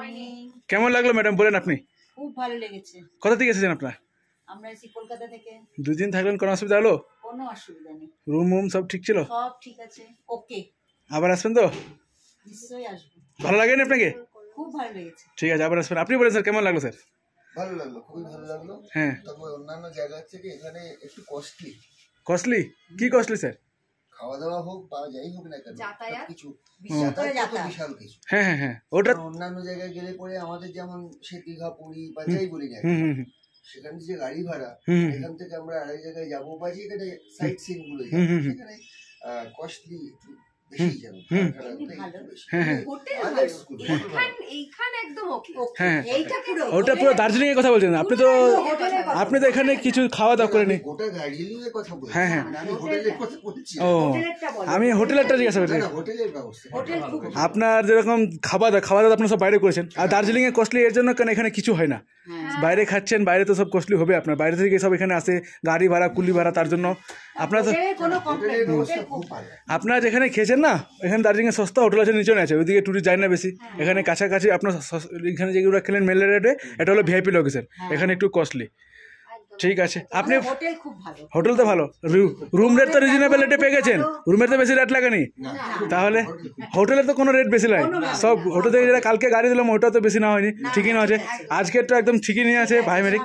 Morning. কেমন লাগলো madam বলেন আপনি? খুব ভালো লেগেছে। কোথা থেকে এসেছেন আপনারা? আমরা এসেছি কলকাতা থেকে। দুদিন থাকলেন, কোনো অসুবিধা হলো? কোনো অসুবিধা নেই, রুম সব ঠিক ছিল? সব ঠিক আছে, ওকে। আবার আসবেন তো? নিশ্চয়ই আসবো। ভালো লাগেনি আপনাকে? খুব ভালো লেগেছে। ঠিক আছে, আবার আসবেন। আপনি বলেন স্যার, কেমন লাগলো স্যার? ভালো লাগলো, খুবই ভালো লাগলো। হ্যাঁ, তবে অন্যান্য জায়গার থেকে এখানে একটু কস্টলি। কস্টলি? কি কস্টলি স্যার? খাওয়া দাওয়া হোক বা যাই হোক না কেন, যাতায়াত কিছু বিশেষ করে যাতায়াত তো যাতায়াত। বিশাল কিছু। হ্যাঁ হ্যাঁ হ্যাঁ, ওটা কারণ অন্যান্য জায়গায় গেলে পরে আমাদের যেমন সে দীঘা পুরী বা যাই বলি না, হুম হুম সেখানে যে গাড়ি ভাড়া, হুম হুম এখান থেকে আমরা আরেক জায়গায় যাবো বা যেখানে সাইট সিন গুলো হুম হুম হুম। সেখানে কস্টলি বেশি যাবে। হুম। হ্যাঁ হ্যাঁ এইখান একদম ওকে। হ্যাঁ, এইটা পুরো ওটা পুরো দার্জিলিং এর কথা বলছেন আপনি তো। আপনি তো এখানে কিছু খাওয়া দাওয়া করেনি। গোটা দার্জিলিং এর কথা বলছি, হ্যাঁ, হ্যাঁ। আমি হোটেলের কথা বলছি। ও, হোটেলেরটা বলো। আমি হোটেলেরটা জিজ্ঞাসা করছি। না, না, হোটেলের ব্যবস্থা। হোটেল খুব আপনার যেরকম খাওয়া দাওয়া আপনার সব বাইরে করেছেন, আর দার্জিলিং এ কস্টলি এর জন্য কারণ এখানে কিছু হয় না। বাইরে খাচ্ছেন, বাইরে তো সব কস্টলি হবে আপনার। বাইরে থেকে সব এখানে আসে, গাড়ি ভাড়া কুলি ভাড়া, তার জন্য আপনার তো হোটেলের কোনো কমপ্লেন হোটেলের নেই, ব্যবস্থা হোটেল খুব খুব ভালো। আপনারা যেখানে খেয়েছেন না, এখানে দার্জিলিং এ সস্তা হোটেল আছে, নিচে আছে, ওইদিকে টুরিস্ট যায় না বেশি। এখানে কাছাকাছি আপনার এখানে যেগুলো খেলেন মেল রেটে, এটা হলো ভিআইপি লোকেশন, এখানে একটু কস্টলি। ঠিক আছে, আপনি হোটেল খুব ভালো। হোটেল তো ভালো, রুম রেট তো রিজনেবল রেটে পেয়ে গেছেন, রুমের তো বেশি রেট লাগেনি। তাহলে হোটেলে তো কোনো রেট বেশি লাগে, সব হোটেল থেকে যেটা কালকে গাড়ি দিলাম ওটা তো বেশি না হয়নি, ঠিকই না আছে। আজকের তো একদম ঠিকই নিয়ে আছে ভাই মেরিক।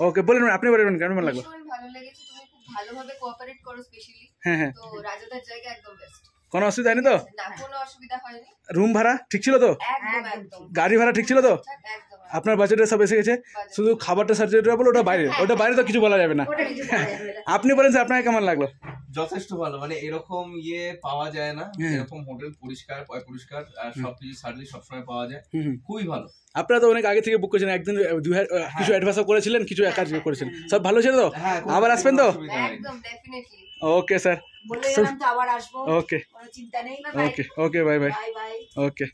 ওকে, বলেন আপনি বলবেন কেমন লাগলো? ভীষণ ভালো লেগেছে, তুমি খুব ভালোভাবে কোঅপারেট করো স্পেশালি। হ্যাঁ হ্যাঁ, তো রাজাদার জায়গা একদম বেস্ট। কোনো অসুবিধা হয়নি তো? না, কোনো অসুবিধা হয়নি। রুম ভাড়া ঠিক ছিল তো? একদম একদম গাড়ি ভাড়া ঠিক ছিল তো? একদম আপনার বাজেটে সব এসে গেছে, শুধু খাবারটা সার্জেটেবল, ওটা বাইরে, ওটা বাইরে তো কিছু বলা যাবে না। ওটা কিছু বলা যাবে না। আপনি বলেন স্যার, আপনাকে কেমন লাগলো? যথেষ্ট ভালো, মানে এরকম পাওয়া যায় না, হ্যাঁ। এরকম হোটেল পরিষ্কার পরিষ্কার আর সবকিছু সার্ভিস সবসময় পাওয়া যায়, হুম। খুবই ভালো। আপনারা তো অনেক আগে থেকে বুক করেছেন, একদিন কিছু অ্যাডভান্সও করেছিলেন, কিছু একা করেছেন, সব ভালো ছিল তো? হ্যাঁ, কোনো আবার আসবেন তো? অসুবিধা হয়নি। একদম ডেফিনেটলি। ওকে স্যার, বলে গেলাম তো আবার আসবো, ওকে কোনো চিন্তা নেই। Okay okay, bye bye. Bye bye. ওকে।